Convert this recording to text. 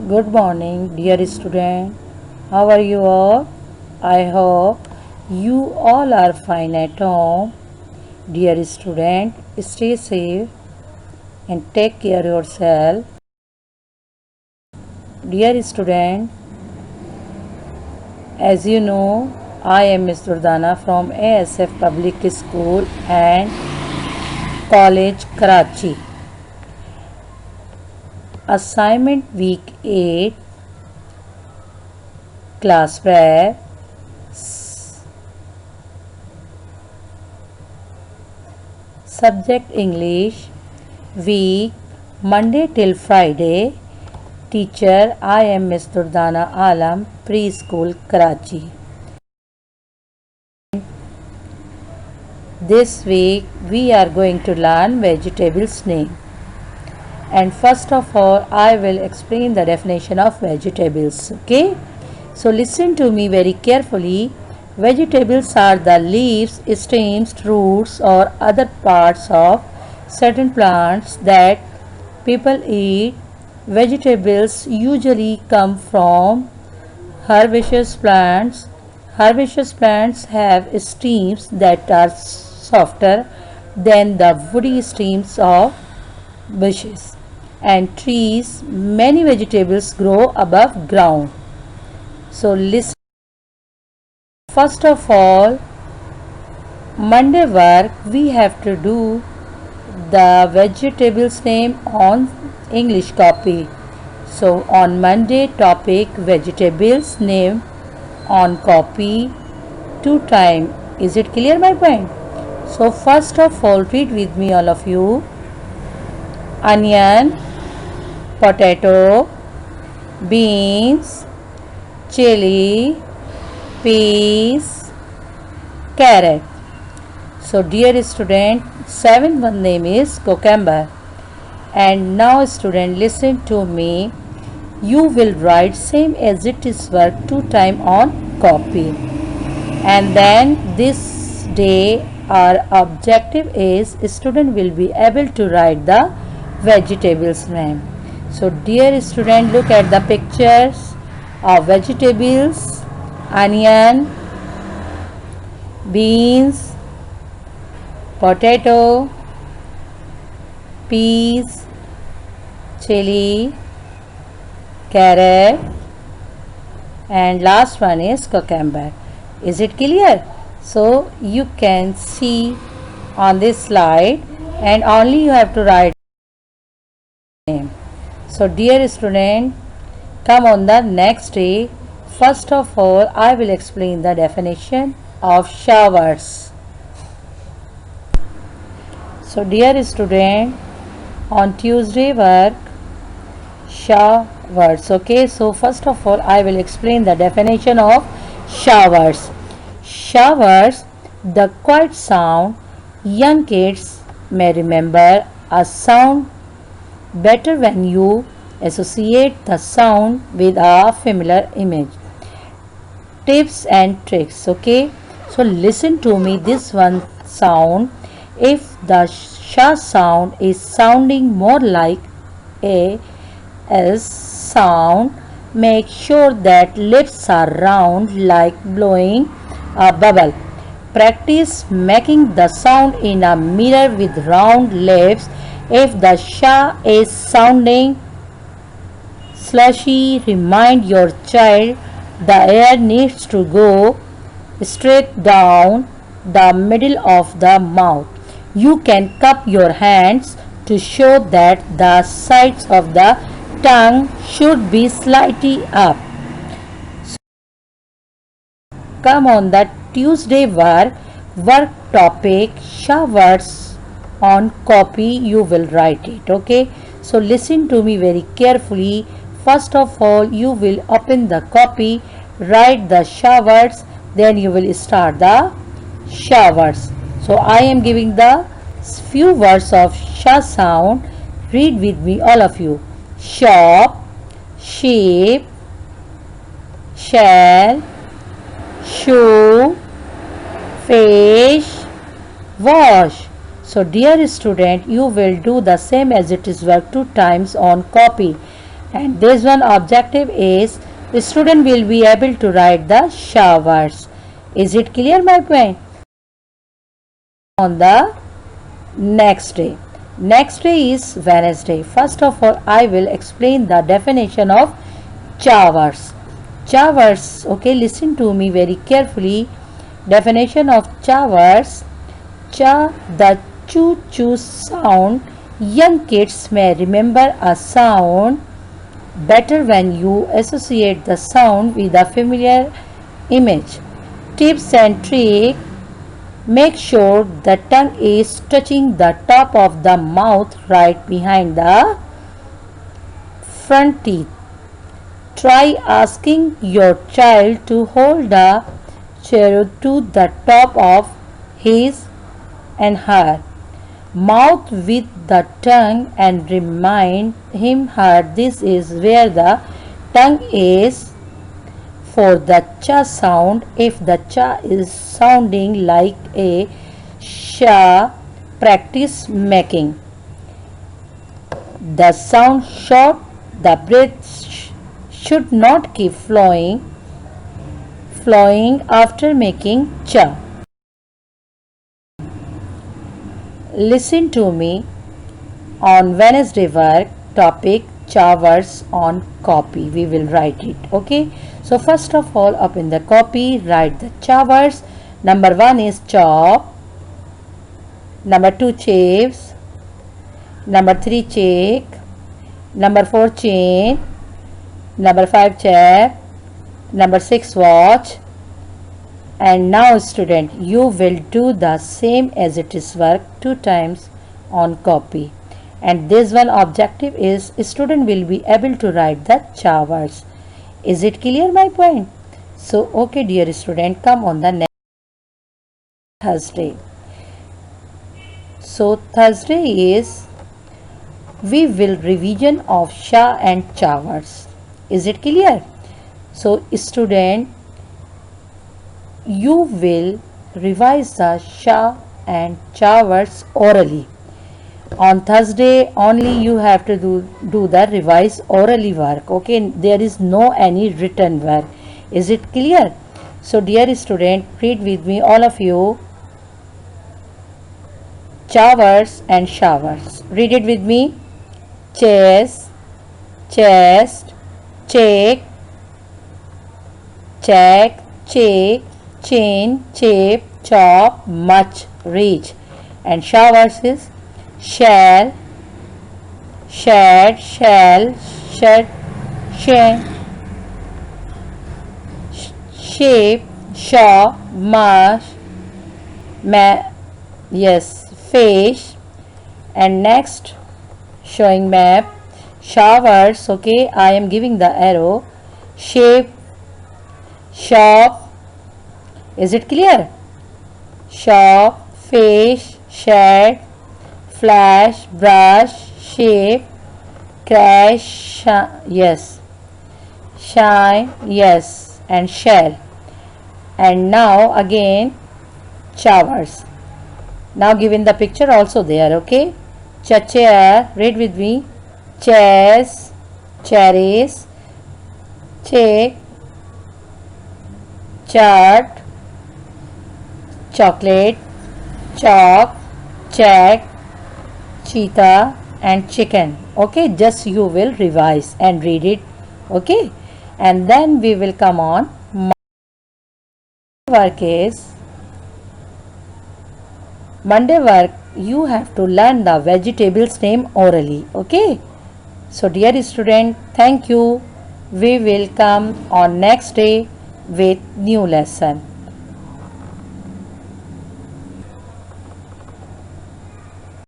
Good morning, dear student. How are you all? I hope you all are fine at home. Dear student, stay safe and take care yourself. Dear student, as you know, I am Ms. Durdana from ASF Public School and College, Karachi. Assignment Week 8, Class Prep, Subject English, Week Monday till Friday. Teacher, I am Ms. Durdana Alam, Preschool, Karachi. This week we are going to learn vegetables name. And first of all, I will explain the definition of vegetables. Okay? So listen to me very carefully. Vegetables are the leaves, stems, roots, or other parts of certain plants that people eat. Vegetables usually come from herbaceous plants. Herbaceous plants have stems that are softer than the woody stems of bushes and trees. Many vegetables grow above ground. So listen. First of all, Monday work we have to do the vegetables name on English copy. So on Monday topic vegetables name on copy 2 times. Is it clear my point? So first of all, read with me all of you. Onion, potato, beans, chili, peas, carrot. So dear student, seventh one name is cucumber. And now student, listen to me. You will write same as it is work 2 times on copy. And then this day our objective is student will be able to write the vegetables name. So dear student, look at the pictures of vegetables: onion, beans, potato, peas, chili, carrot, and last one is cucumber. Is it clear? So you can see on this slide and only you have to write name. So dear student, come on the next day. First of all, I will explain the definition of showers. So dear student, on Tuesday work showers. Okay, so first of all I will explain the definition of showers. Showers, the quiet sound. Young kids may remember a sound better when you associate the sound with a familiar image. Tips and tricks. Okay, so listen to me this one sound. If the sh sound is sounding more like a s sound, make sure that lips are round like blowing a bubble. Practice making the sound in a mirror with round lips. If the sh is sounding slushy, remind your child the air needs to go straight down the middle of the mouth. You can cup your hands to show that the sides of the tongue should be slightly up. Come on the Tuesday work topic showers on copy. You will write it. Okay, so listen to me very carefully. First of all, you will open the copy, write the showers, then you will start the showers. So I am giving the few words of sh sound. Read with me all of you. Shop, sheep, shell, shoe, fish, wash. So dear student, you will do the same as it is work 2 times on copy. And this one objective is the student will be able to write the showers. Is it clear, my point? On the next day. Next day is Wednesday. First of all, I will explain the definition of showers. Showers, okay, listen to me very carefully. Definition of showers. The choo-choo sound. Young kids may remember a sound better when you associate the sound with a familiar image. Tips and trick: make sure the tongue is touching the top of the mouth right behind the front teeth. Try asking your child to hold the chair to the top of his and her mouth with the tongue and remind him her this is where the tongue is for the cha sound. If the cha is sounding like a sha, practice making the sound short. The breath should not keep flowing after making cha. Listen to me. On Wednesday work topic showers on copy. We will write it. Okay. So first of all, up in the copy, write the showers. Number 1 is chop. Number 2 chaves. Number 3 check. Number 4 chain. Number 5 chap. Number 6 watch. And now student, you will do the same as it is work 2 times on copy. And this one objective is student will be able to write the showers. Is it clear, my point? So okay dear student, come on the next Thursday. So Thursday is we will revision of sha and showers. Is it clear? So student, you will revise the sha and showers orally. On Thursday only you have to do the revise orally work. Okay, there is no any written work. Is it clear? So dear student, read with me all of you. Showers and showers. Read it with me. Chest, chest, check, check, check, chain, chape, chop, much, reach. And showers is shall, shed, shall, shed, shed, shape, shaw, marsh, yes, fish. And next showing map. Showers, okay, I am giving the arrow. Shape, shop. Is it clear? Shop, fish, shed, flash, brush, shape, crash, yes, shine, yes, and shell. And now again showers. Now given the picture also there, okay. Chair, read with me. Chairs, cherries, check, chart, chocolate, chalk, check, cheetah and chicken. Okay, just you will revise and read it. Okay, and then we will come on work is Monday work. You have to learn the vegetables name orally. Okay, so dear student, thank you. We will come on next day with new lesson.